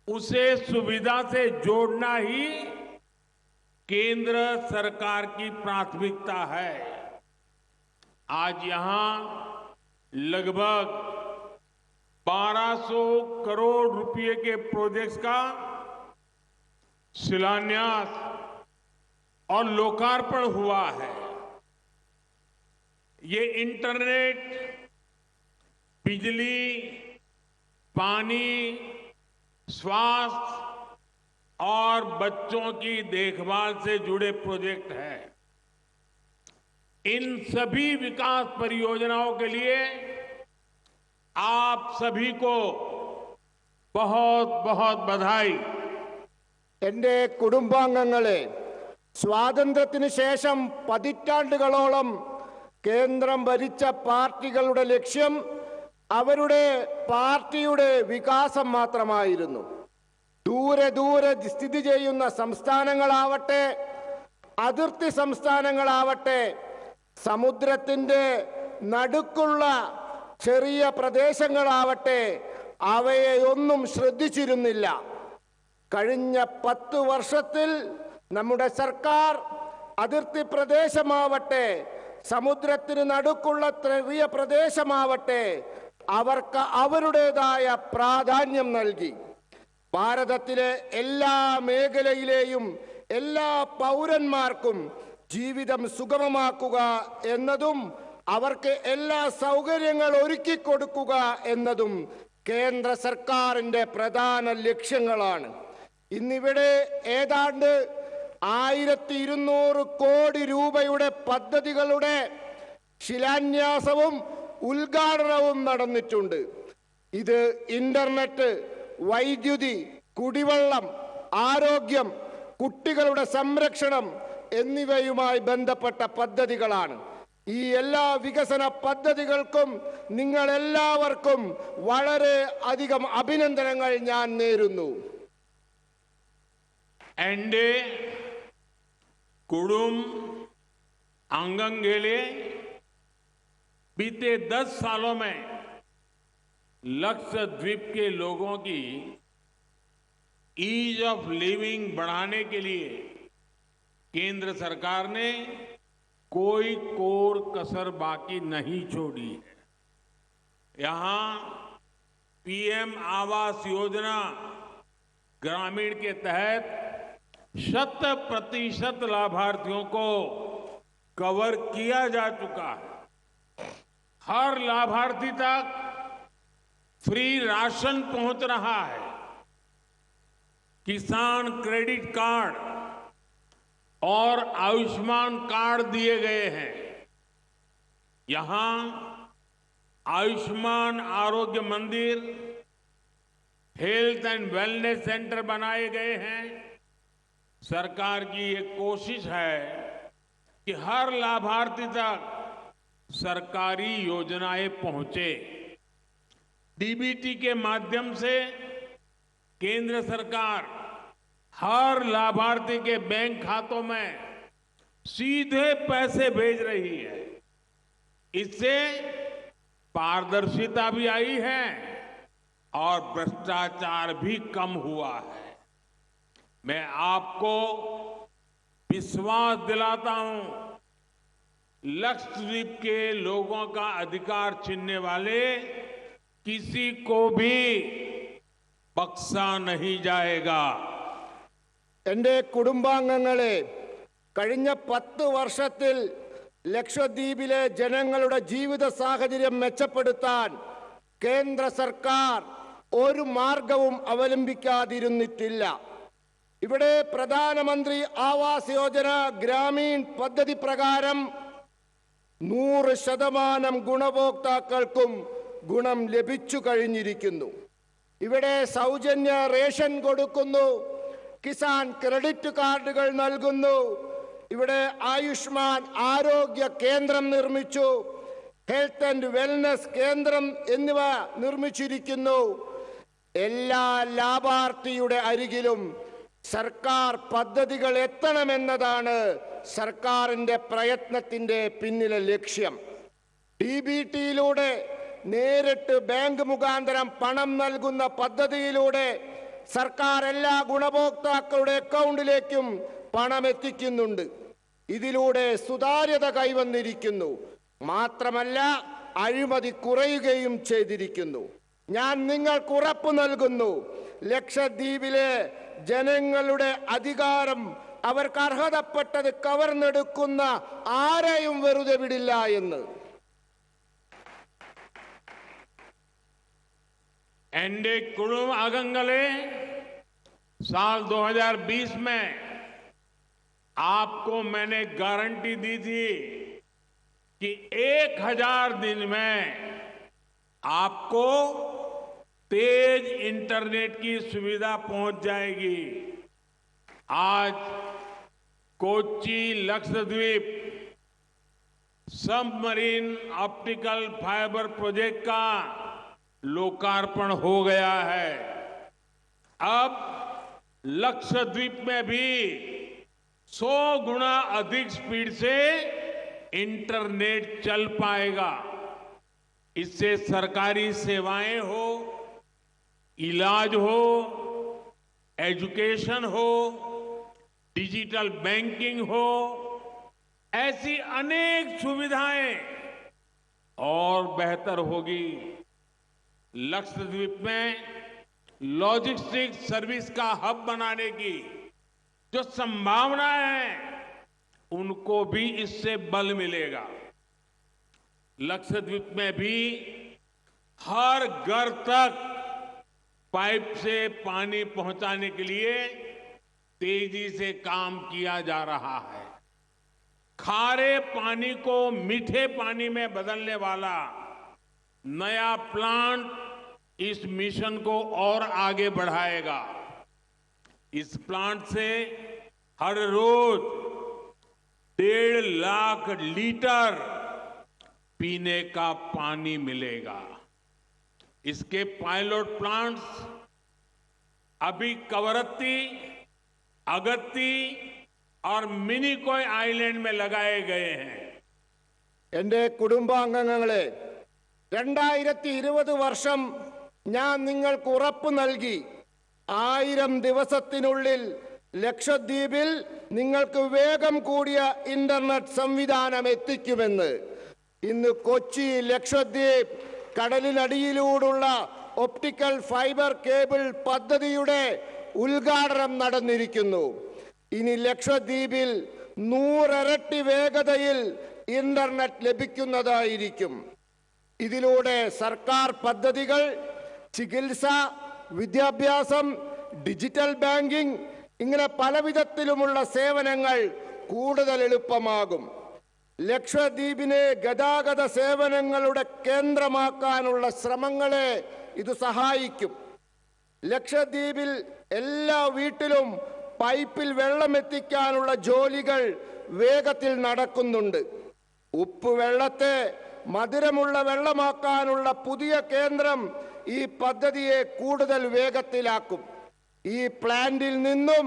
उसे सुविधा से जोड़ना ही केंद्र सरकार की प्राथमिकता है। आज यहां लगभग 1200 करोड़ रुपए के प्रोजेक्ट्स का शिलान्यास और लोकार्पण हुआ है। ये इंटरनेट, बिजली, पानी, स्वास्थ्य और बच्चों की देखभाल से जुड़े प्रोजेक्ट हैं। इन सभी विकास परियोजनाओं के लिए आप सभी को बहुत बहुत बधाई। എന്റെ കുടുംബാംഗങ്ങളെ, സ്വാതന്ത്ര്യത്തിന് ശേഷം പതിറ്റാണ്ടുകളോളം കേന്ദ്രം ഭരിച്ച പാർട്ടികളുടെ ലക്ഷ്യം അവരുടെ പാർട്ടിയുടെ വികാസം മാത്രമായിരുന്നു. ദൂരെ ദൂരെ സ്ഥിതി ചെയ്യുന്ന സംസ്ഥാനങ്ങളാവട്ടെ, അതിർത്തി സംസ്ഥാനങ്ങളാവട്ടെ, സമുദ്രത്തിന്റെ നടുക്കുള്ള ചെറിയ പ്രദേശങ്ങളാവട്ടെ, അവയെ ഒന്നും ശ്രദ്ധിച്ചിരുന്നില്ല. കഴിഞ്ഞ 10 വർഷത്തിൽ നമ്മുടെ സർക്കാർ അതിർത്തി പ്രദേശമാവട്ടെ, സമുദ്രത്തിന് നടുക്കുള്ള ചെറിയ പ്രദേശമാവട്ടെ, അവർക്ക് അവരുടേതായ പ്രാധാന്യം നൽകി. ഭാരതത്തിലെ എല്ലാ മേഖലയിലെയും എല്ലാ പൗരന്മാർക്കും ജീവിതം സുഗമമാക്കുക എന്നതും അവർക്ക് എല്ലാ സൗകര്യങ്ങൾ ഒരുക്കി കൊടുക്കുക എന്നതും കേന്ദ്ര സർക്കാരിന്റെ പ്രധാന ലക്ഷ്യങ്ങളാണ്. ഇന്നിവിടെ ഏതാണ്ട് 1200 കോടി രൂപയുടെ പദ്ധതികളുടെ ശിലാന്യാസവും ഉദ്ഘാടനവും നടന്നിട്ടുണ്ട്. ഇത് ഇന്റർനെറ്റ്, വൈദ്യുതി, കുടിവെള്ളം, ആരോഗ്യം, കുട്ടികളുടെ സംരക്ഷണം എന്നിവയുമായി ബന്ധപ്പെട്ട പദ്ധതികളാണ്. ഈ എല്ലാ വികസന പദ്ധതികൾക്കും നിങ്ങൾ എല്ലാവർക്കും വളരെ അധികം അഭിനന്ദനങ്ങൾ ഞാൻ നേരുന്നു. एनडीए कुडुम अंगंगेले बीते 10 सालों में लक्षद्वीप के लोगों की ईज ऑफ लिविंग बढ़ाने के लिए केंद्र सरकार ने कोई कोर कसर बाकी नहीं छोड़ी है। यहां पीएम आवास योजना ग्रामीण के तहत 100% लाभार्थियों को कवर किया जा चुका है। हर लाभार्थी तक फ्री राशन पहुंच रहा है। किसान क्रेडिट कार्ड और आयुष्मान कार्ड दिए गए हैं। यहां आयुष्मान आरोग्य मंदिर, हेल्थ एंड वेलनेस सेंटर बनाए गए हैं। सरकार की ये कोशिश है कि हर लाभार्थी तक सरकारी योजनाएं पहुंचे। डीबीटी के माध्यम से केंद्र सरकार हर लाभार्थी के बैंक खातों में सीधे पैसे भेज रही है। इससे पारदर्शिता भी आई है और भ्रष्टाचार भी कम हुआ है। मैं आपको विश्वास दिलाता हूं, लक्षद्वीप के लोगों का अधिकार छीनने वाले किसी को भी बख्शा नहीं जाएगा। എന്റെ കുടുംബാംഗങ്ങളെ, കഴിഞ്ഞ 10 വർഷത്തിൽ ലക്ഷദ്വീപിലെ ജനങ്ങളുടെ ജീവിത സാഹചര്യം മെച്ചപ്പെടുത്താൻ കേന്ദ്ര സർക്കാർ ഒരു മാർഗവും അവലംബിക്കാതിരുന്നിട്ടില്ല. ഇവിടെ പ്രധാനമന്ത്രി ആവാസ് യോജന ഗ്രാമീൺ പദ്ധതി പ്രകാരം 100% ഗുണഭോക്താക്കൾക്കും ഗുണം ലഭിച്ചു കഴിഞ്ഞിരിക്കുന്നു. ഇവിടെ സൗജന്യ റേഷൻ കൊടുക്കുന്നു, കിസാൻ ക്രെഡിറ്റ് കാർഡുകൾ നൽകുന്നു, ഇവിടെ ആയുഷ്മാൻ ആരോഗ്യ കേന്ദ്രം നിർമ്മിച്ചു, ഹെൽത്ത് ആൻഡ് വെൽനസ് കേന്ദ്രം എന്നിവ നിർമ്മിച്ചിരിക്കുന്നു. എല്ലാ ലാഭാർത്ഥിയുടെ അരികിലും സർക്കാർ പദ്ധതികൾ എത്തണമെന്നതാണ് സർക്കാരിന്റെ പ്രയത്നത്തിന്റെ പിന്നിലെ ലക്ഷ്യം. ഡിബിടിയിലൂടെ നേരിട്ട് ബാങ്ക് മുഖാന്തരം പണം നൽകുന്ന പദ്ധതിയിലൂടെ സർക്കാർ എല്ലാ ഗുണഭോക്താക്കളുടെ അക്കൗണ്ടിലേക്കും പണം എത്തിക്കുന്നുണ്ട്. ഇതിലൂടെ സുതാര്യത കൈവന്നിരിക്കുന്നു. മാത്രമല്ല അഴിമതി കുറയുകയും ചെയ്തിരിക്കുന്നു. ഞാൻ നിങ്ങൾക്ക് ഉറപ്പു നൽകുന്നു, ലക്ഷദ്വീപിലെ ജനങ്ങളുടെ അധികാരം അവർക്ക് അർഹതപ്പെട്ടത് കവർന്നെടുക്കുന്ന ആരെയും വെറുതെ വിടില്ല എന്ന്. एनडीए कुड़ुम आगंगले साल 2020 में आपको मैंने गारंटी दी थी कि 1000 दिन में आपको तेज इंटरनेट की सुविधा पहुंच जाएगी। आज Kochi Lakshadweep submarine optical fibre project का लोकार्पण हो गया है। अब लक्षद्वीप में भी 100 गुना अधिक स्पीड से इंटरनेट चल पाएगा। इससे सरकारी सेवाएं हो, इलाज हो, एजुकेशन हो, डिजिटल बैंकिंग हो, ऐसी अनेक सुविधाएं और बेहतर होगी। लक्षद्वीप में लॉजिस्टिक सर्विस का हब बनाने की जो संभावनाएं हैं उनको भी इससे बल मिलेगा। लक्षद्वीप में भी हर घर तक पाइप से पानी पहुंचाने के लिए तेजी से काम किया जा रहा है। खारे पानी को मीठे पानी में बदलने वाला नया प्लांट इस मिशन को और आगे बढ़ाएगा। इस प्लांट से हर रोज 1.5 लाख लीटर पीने का पानी मिलेगा। इसके पायलट प्लांट्स अभी कवरत्ती, अगत्ती और मिनिकॉय आइलैंड में लगाए गए हैं। എന്റെ കുടുംബാംഗങ്ങളെ, 2020 വർഷം ഞാൻ നിങ്ങൾക്ക് ഉറപ്പ് നൽകി 1000 ദിവസത്തിനുള്ളിൽ ലക്ഷദ്വീപിൽ നിങ്ങൾക്ക് വേഗം കൂടിയ ഇന്റർനെറ്റ് സംവിധാനം എത്തിക്കുമെന്ന്. ഇന്ന് കൊച്ചി ലക്ഷദ്വീപ് കടലിനടിയിലൂടെയുള്ള ഒപ്റ്റിക്കൽ ഫൈബർ കേബിൾ പദ്ധതിയുടെ ഉദ്ഘാടനം നടന്നിരിക്കുന്നു. ഇനി ലക്ഷദ്വീപിൽ 100 ഇരട്ടി വേഗതയിൽ ഇന്റർനെറ്റ് ലഭിക്കുന്നതായിരിക്കും. ഇതിലൂടെ സർക്കാർ പദ്ധതികൾ, ചികിത്സ, വിദ്യാഭ്യാസം, ഡിജിറ്റൽ ബാങ്കിംഗ് ഇങ്ങനെ പലവിധത്തിലുമുള്ള സേവനങ്ങൾ കൂടുതൽ എളുപ്പമാകും. ലക്ഷദ്വീപിനെ ഗതാഗത സേവനങ്ങളുടെ കേന്ദ്രമാക്കാനുള്ള ശ്രമങ്ങളെ ഇത് സഹായിക്കും. ലക്ഷദ്വീപിൽ എല്ലാ വീട്ടിലും പൈപ്പിൽ വെള്ളം എത്തിക്കാനുള്ള ജോലികൾ വേഗത്തിൽ നടക്കുന്നുണ്ട്. ഉപ്പുവെള്ളത്തെ മധുരമുള്ള വെള്ളമാക്കാനുള്ള പുതിയ കേന്ദ്രം ഈ പദ്ധതിയെ കൂടുതൽ വേഗത്തിലാക്കും. ഈ പ്ലാന്റിൽ നിന്നും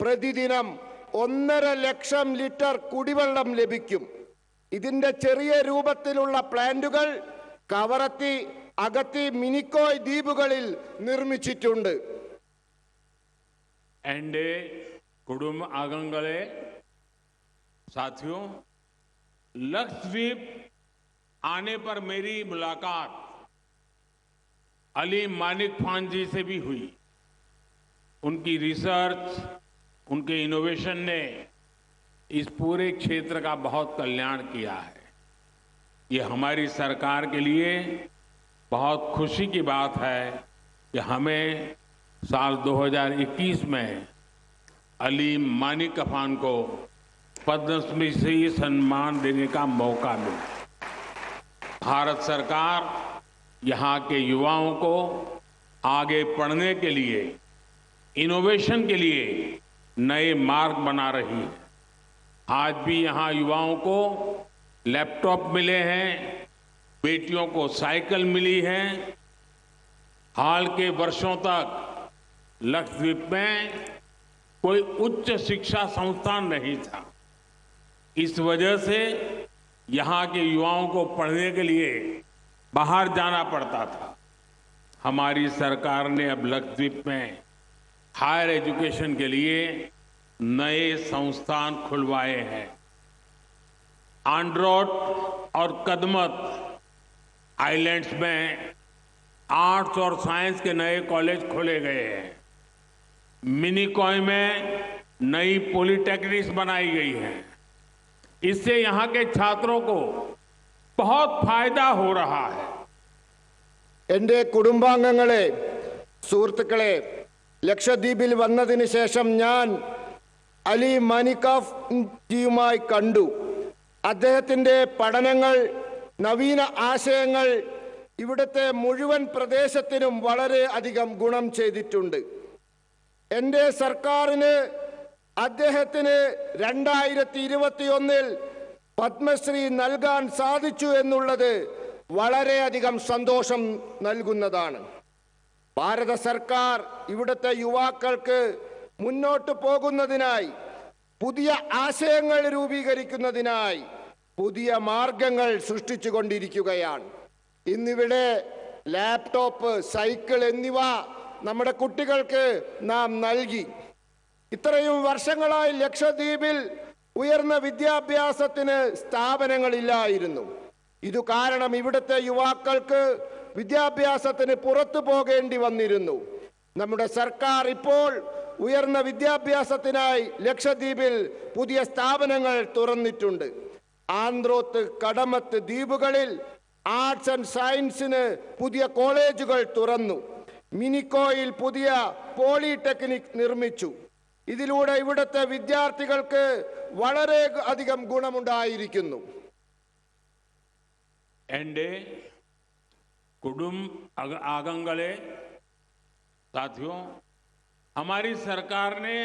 പ്രതിദിനം 1.5 ലക്ഷം ലിറ്റർ കുടിവെള്ളം ലഭിക്കും. ഇതിന്റെ ചെറിയ രൂപത്തിലുള്ള പ്ലാന്റുകൾ കവറത്തി, അഗത്തി, മിനിക്കോയ് ദ്വീപുകളിൽ നിർമ്മിച്ചിട്ടുണ്ട്. एनडीए कुडुम आगंगले साथियों, लक्षद्वीप आने पर मेरी मुलाकात अली मानिक खान जी से भी हुई। उनकी रिसर्च, उनके इनोवेशन ने इस पूरे क्षेत्र का बहुत कल्याण किया है। ये हमारी सरकार के लिए बहुत खुशी की बात है कि हमें साल 2021 में अली मानिक खान को पद्मश्री सम्मान देने का मौका मिला। भारत सरकार यहाँ के युवाओं को आगे पढ़ने के लिए, इनोवेशन के लिए नए मार्ग बना रही है। आज भी यहाँ युवाओं को लैपटॉप मिले हैं, बेटियों को साइकिल मिली है। हाल के वर्षों तक लक्षद्वीप में कोई उच्च शिक्षा संस्थान नहीं था। इस वजह से यहाँ के युवाओं को पढ़ने के लिए बाहर जाना पड़ता था। हमारी सरकार ने अब लक्षद्वीप में हायर एजुकेशन के लिए नए संस्थान खुलवाए हैं। आंड्रोट और कदमत आइलैंड्स में आर्ट्स और साइंस के नए कॉलेज खोले गए हैं। मिनिकॉय में नई पॉलिटेक्निक्स बनाई गई है। इससे यहां के छात्रों को बहुत फायदा हो रहा है। എൻ്റെ കുടുംബാംഗങ്ങളെ, സുഹൃത്തുക്കളെ, ലക്ഷദ്വീപിൽ വന്നതിന് ശേഷം ഞാൻ അലി മാനിക്കാഫ് ജിയുമായി കണ്ടു. അദ്ദേഹത്തിൻ്റെ പഠനങ്ങൾ, നവീന ആശയങ്ങൾ ഇവിടുത്തെ മുഴുവൻ പ്രദേശത്തിനും വളരെ അധികം ഗുണം ചെയ്തിട്ടുണ്ട്. എൻ്റെ സർക്കാരിന് അദ്ദേഹത്തിന് 2021 പത്മശ്രീ നൽകാൻ സാധിച്ചു എന്നുള്ളത് വളരെയധികം സന്തോഷം നൽകുന്നതാണ്. ഭാരത സർക്കാർ ഇവിടുത്തെ യുവാക്കൾക്ക് മുന്നോട്ട് പോകുന്നതിനായി, പുതിയ ആശയങ്ങൾ രൂപീകരിക്കുന്നതിനായി പുതിയ മാർഗങ്ങൾ സൃഷ്ടിച്ചുകൊണ്ടിരിക്കുകയാണ്. ഇന്നിവിടെ ലാപ്ടോപ്പ്, സൈക്കിൾ എന്നിവ നമ്മുടെ കുട്ടികൾക്ക് നാം നൽകി. ഇത്രയും വർഷങ്ങളായി ലക്ഷദ്വീപിൽ ഉയർന്ന വിദ്യാഭ്യാസത്തിന് സ്ഥാപനങ്ങളില്ലായിരുന്നു. ഇതു കാരണം ഇവിടുത്തെ യുവാക്കൾക്ക് വിദ്യാഭ്യാസത്തിന് പുറത്തു പോകേണ്ടി വന്നിരുന്നു. നമ്മുടെ സർക്കാർ ഇപ്പോൾ ഉയർന്ന വിദ്യാഭ്യാസത്തിനായി ലക്ഷദ്വീപിൽ പുതിയ സ്ഥാപനങ്ങൾ തുറന്നിട്ടുണ്ട്. ആന്ത്രോത്ത്, കടമത്ത് ദ്വീപുകളിൽ ആർട്സ് ആൻഡ് സയൻസിന് പുതിയ കോളേജുകൾ തുറന്നു. മിനിക്കോയിൽ പുതിയ പോളിടെക്നിക് നിർമ്മിച്ചു. ഇതിലൂടെ ഇവിടുത്തെ വിദ്യാർത്ഥികൾക്ക് വളരെ അധികം ഗുണമുണ്ടായിരിക്കുന്നു. एंडे कुडुम आगंगले साथियों, हमारी सरकार ने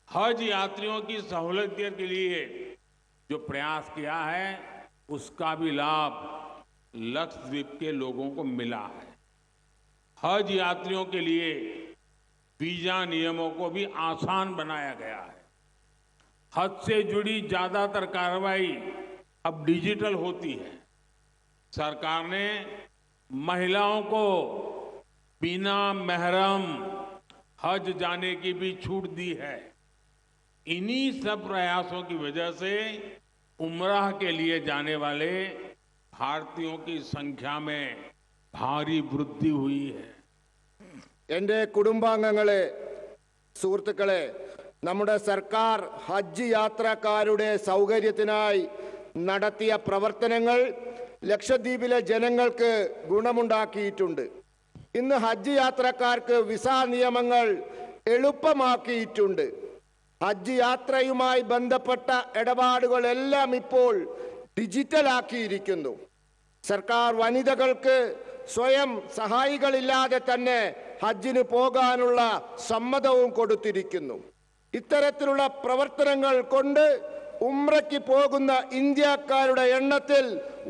हज यात्रियों की सहूलियत के लिए जो प्रयास किया है, उसका भी लाभ लक्षद्वीप के लोगों को मिला है। हज यात्रियों के लिए वीजा नियमों को भी आसान बनाया गया है। हज से जुड़ी ज्यादातर कार्रवाई अब डिजिटल होती है। सरकार ने महिलाओं को बिना महरम हज जाने की भी छूट दी है। इन्हीं सब प्रयासों की वजह से उम्राह के लिए जाने वाले भारतीयों की संख्या में भारी वृद्धि हुई है. എൻ്റെ കുടുംബാംഗങ്ങളെ, സുഹൃത്തുക്കളെ, നമ്മുടെ സർക്കാർ ഹജ്ജ് യാത്രക്കാരുടെ സൗകര്യത്തിനായി നടത്തിയ പ്രവർത്തനങ്ങൾ ലക്ഷദ്വീപിലെ ജനങ്ങൾക്ക് ഗുണമുണ്ടാക്കിയിട്ടുണ്ട്. ഇന്ന് ഹജ്ജ് യാത്രക്കാർക്ക് വിസ നിയമങ്ങൾ എളുപ്പമാക്കിയിട്ടുണ്ട്. ഹജ്ജ് യാത്രയുമായി ബന്ധപ്പെട്ട ഇടപാടുകളെല്ലാം ഇപ്പോൾ ഡിജിറ്റലാക്കിയിരിക്കുന്നു. സർക്കാർ വനിതകൾക്ക് സ്വയം സഹായികളില്ലാതെ തന്നെ ഹജ്ജിന് പോകാനുള്ള സമ്മതവും കൊടുത്തിരിക്കുന്നു. ഇത്തരത്തിലുള്ള പ്രവർത്തനങ്ങൾ കൊണ്ട് ഉംറയ്ക്ക് പോകുന്ന ഇന്ത്യക്കാരുടെ എണ്ണത്തിൽ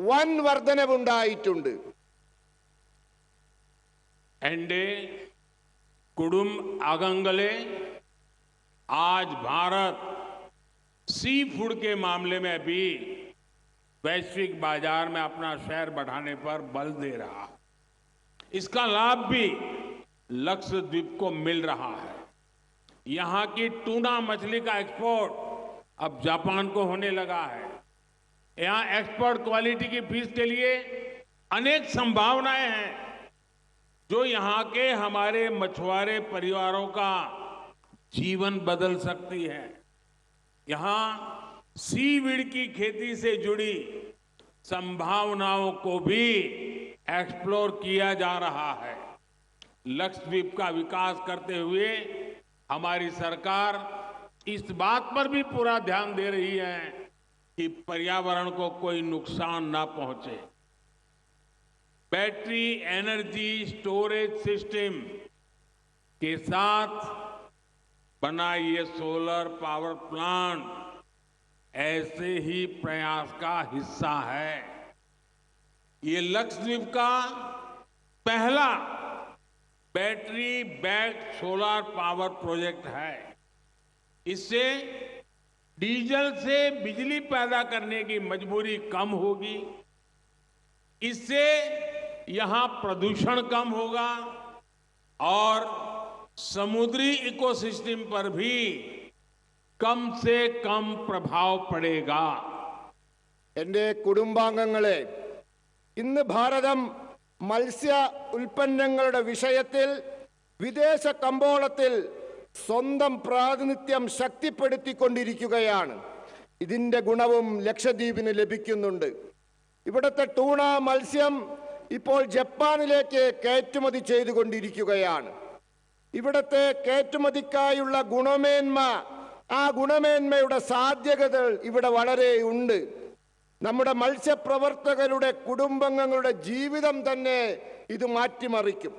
വൻ വർധനവുണ്ടായിട്ടുണ്ട്. एंडे कुडुम आगंगले, आज भारत सी फूड के मामले में भी वैश्विक बाजार में अपना शेयर बढ़ाने पर बल दे रहा है. इसका लाभ भी लक्षद्वीप को मिल रहा है. यहां की टूना मछली का एक्सपोर्ट अब जापान को होने लगा है. यहां एक्सपोर्ट क्वालिटी की फिश के लिए अनेक संभावनाएं हैं जो यहां के हमारे मछुआरे परिवारों का जीवन बदल सकती है. यहां सीवीड की खेती से जुड़ी संभावनाओं को भी एक्सप्लोर किया जा रहा है. लक्षद्वीप का विकास करते हुए हमारी सरकार इस बात पर भी पूरा ध्यान दे रही है कि पर्यावरण को कोई नुकसान ना पहुंचे. बैटरी एनर्जी स्टोरेज सिस्टम के साथ बना ये सोलर पावर प्लांट ऐसे ही प्रयास का हिस्सा है. ये लक्षद्वीप का पहला battery backed solar power project है. इससे डीजल से बिजली पैदा करने की मजबूरी कम होगी. इससे यहां प्रदूषण कम होगा और समुद्री इकोसिस्टम पर भी कम से कम प्रभाव पड़ेगा। എൻ്റെ കുടുംബാംഗങ്ങളെ, ഇന്ന് ഭാരതം മത്സ്യ ഉൽപ്പന്നങ്ങളുടെ വിഷയത്തിൽ വിദേശ കമ്പോളത്തിൽ സ്വന്തം പ്രാതിനിധ്യം ശക്തിപ്പെടുത്തിക്കൊണ്ടിരിക്കുകയാണ്. ഇതിന്റെ ഗുണവും ലക്ഷദ്വീപിന് ലഭിക്കുന്നുണ്ട്. ഇവിടുത്തെ ടൂണ മത്സ്യം ഇപ്പോൾ ജപ്പാനിലേക്ക് കയറ്റുമതി ചെയ്തുകൊണ്ടിരിക്കുകയാണ്. ഇവിടുത്തെ കയറ്റുമതിക്കായുള്ള ഗുണമേന്മ, ആ ഗുണമേന്മയുടെ സാധ്യതകൾ ഇവിടെ വളരെ ഉണ്ട്. നമ്മുടെ മത്സ്യപ്രവർത്തകരുടെ കുടുംബാംഗങ്ങളുടെ ജീവിതം തന്നെ ഇത് മാറ്റിമറിക്കും.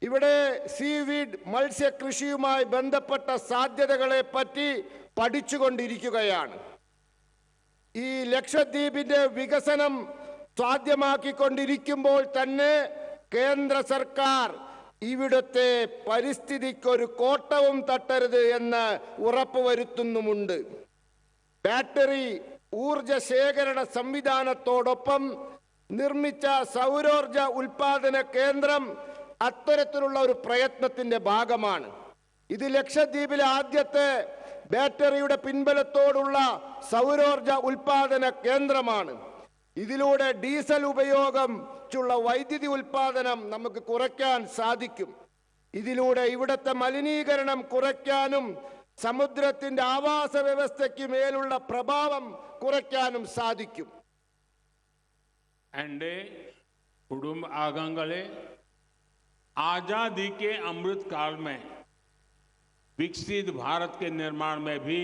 ഇവിടെ സീവീഡ് മത്സ്യകൃഷിയുമായി ബന്ധപ്പെട്ട സാധ്യതകളെ പറ്റി പഠിച്ചുകൊണ്ടിരിക്കുകയാണ്. ഈ ലക്ഷദ്വീപിന്റെ വികസനം സാധ്യമാക്കിക്കൊണ്ടിരിക്കുമ്പോൾ തന്നെ കേന്ദ്ര സർക്കാർ ഇവിടുത്തെ പരിസ്ഥിതിക്കൊരു കോട്ടവും തട്ടരുത് എന്ന് ഉറപ്പുവരുത്തുന്നുമുണ്ട്. ബാറ്ററി ഊർജ ശേഖരണ സംവിധാനത്തോടൊപ്പം നിർമ്മിച്ച സൗരോർജ ഉൽപാദന കേന്ദ്രം അത്തരത്തിലുള്ള ഒരു പ്രയത്നത്തിന്റെ ഭാഗമാണ്. ഇത് ലക്ഷദ്വീപിലെ ആദ്യത്തെ ബാറ്ററിയുടെ പിൻബലത്തോടുള്ള സൗരോർജ ഉൽപാദന കേന്ദ്രമാണ്. ഇതിലൂടെ ഡീസൽ ഉപയോഗമുള്ള വൈദ്യുതി ഉൽപാദനം നമുക്ക് കുറയ്ക്കാൻ സാധിക്കും. ഇതിലൂടെ ഇവിടുത്തെ മലിനീകരണം കുറയ്ക്കാനും സമുദ്രത്തിന്റെ ആവാസ വ്യവസ്ഥയ്ക്ക് മേലുള്ള പ്രഭാവം കുറയ്ക്കാനും സാധിക്കും. എൻ്റെ കുടുംബാംഗങ്ങളെ, आजादी के अमृत काल में विकसित भारत के निर्माण में भी